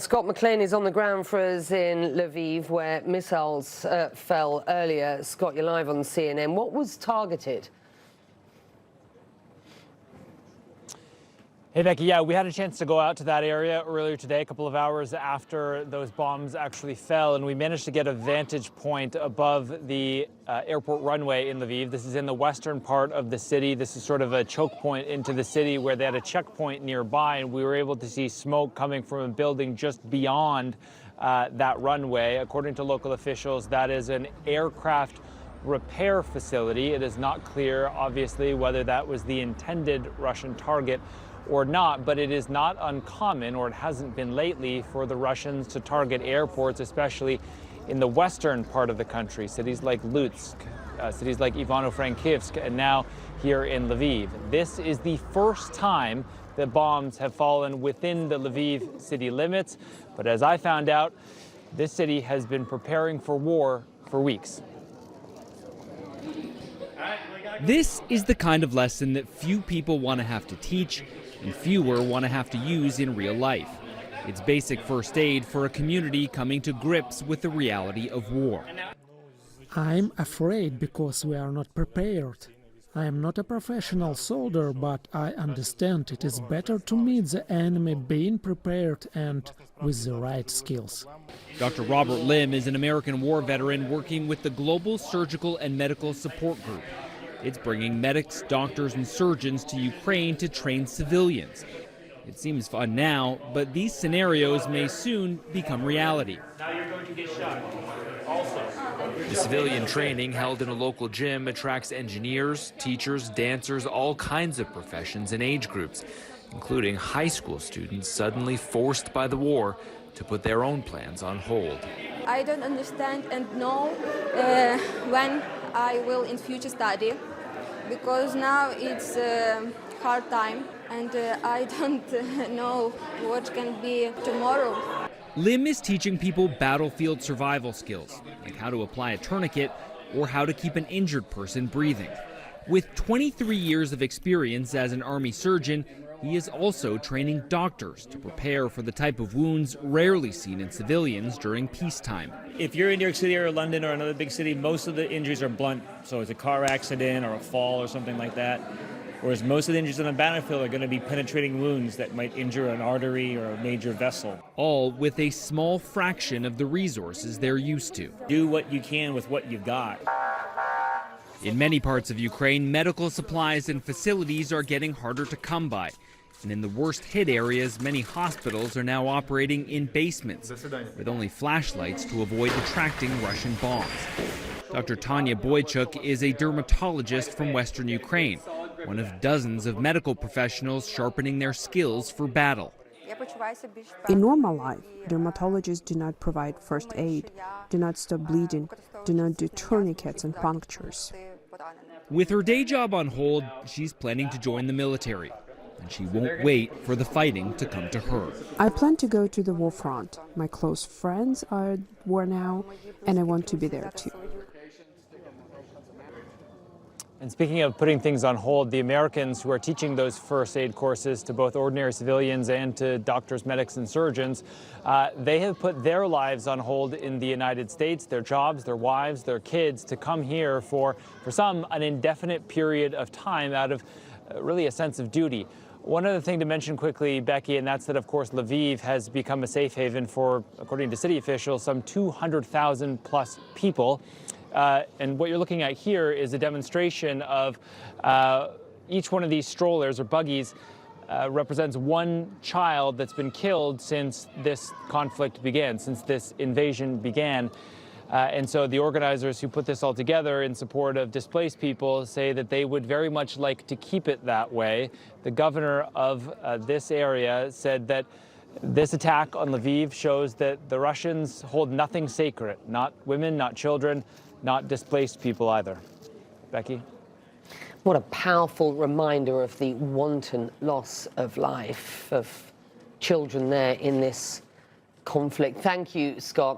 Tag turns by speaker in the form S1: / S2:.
S1: Scott McLean is on the ground for us in Lviv, where missiles fell earlier. Scott, you're live on CNN. What was targeted?
S2: Hey, Becky. Yeah, we had a chance to go out to that area earlier today, a couple of hours after those bombs actually fell, and we managed to get a vantage point above the airport runway in Lviv. This is in the western part of the city. This is sort of a choke point into the city where they had a checkpoint nearby, and we were able to see smoke coming from a building just beyond that runway. According to local officials, that is an aircraft repair facility. It is not clear, obviously, whether that was the intended Russian target or not, but it is not uncommon, or it hasn't been lately, for the Russians to target airports, especially in the western part of the country, cities like Lutsk, cities like Ivano-Frankivsk, and now here in Lviv. This is the first time that bombs have fallen within the Lviv city limits, but as I found out, this city has been preparing for war for weeks.
S3: This is the kind of lesson that few people want to have to teach and fewer want to have to use in real life. It's basic first aid for a community coming to grips with the reality of war.
S4: I'm afraid because we are not prepared. I am not a professional soldier, but I understand it is better to meet the enemy being prepared and with the right skills.
S3: Dr. Robert Lim is an American war veteran working with the Global Surgical and Medical Support Group. It's bringing medics, doctors, and surgeons to Ukraine to train civilians. It seems fun now, but these scenarios may soon become reality.
S2: Now you're going to get shot. Also,
S5: the civilian training held in a local gym attracts engineers, teachers, dancers, all kinds of professions and age groups, including high school students suddenly forced by the war to put their own plans on hold.
S6: I don't understand and know when I will in future study, because now it's a hard time and I don't know what can be tomorrow.
S3: Lim is teaching people battlefield survival skills, like how to apply a tourniquet or how to keep an injured person breathing. With 23 years of experience as an Army surgeon, he is also training doctors to prepare for the type of wounds rarely seen in civilians during peacetime.
S7: If you're in New York City or London or another big city, most of the injuries are blunt. So it's a car accident or a fall or something like that. Whereas most of the injuries on the battlefield are going to be penetrating wounds that might injure an artery or a major vessel.
S3: All with a small fraction of the resources they're used to.
S7: Do what you can with what you've got.
S3: In many parts of Ukraine, medical supplies and facilities are getting harder to come by. And in the worst hit areas, many hospitals are now operating in basements with only flashlights to avoid attracting Russian bombs. Dr. Tanya Boychuk is a dermatologist from Western Ukraine, one of dozens of medical professionals sharpening their skills for battle.
S8: In normal life, dermatologists do not provide first aid, do not stop bleeding, do not do tourniquets and punctures.
S3: With her day job on hold, she's planning to join the military, and she won't wait for the fighting to come to her.
S8: I plan to go to the war front. My close friends are at war now, and I want to be there too.
S2: and speaking of putting things on hold, the Americans who are teaching those first aid courses to both ordinary civilians and to doctors, medics, and surgeons, they have put their lives on hold in the United States, their jobs, their wives, their kids, to come here for some, an indefinite period of time out of really a sense of duty. One other thing to mention quickly, Becky, and that's that, of course, Lviv has become a safe haven for, according to city officials, some 200,000 plus people. And what you're looking at here is a demonstration of each one of these strollers or buggies represents one child that's been killed since this conflict began, since this invasion began. And so the organizers who put this all together in support of displaced people say that they would very much like to keep it that way. The governor of this area said that this attack on Lviv shows that the Russians hold nothing sacred, not women, not children, not displaced people either. Becky?
S1: What a powerful reminder of the wanton loss of life of children there in this conflict. Thank you, Scott.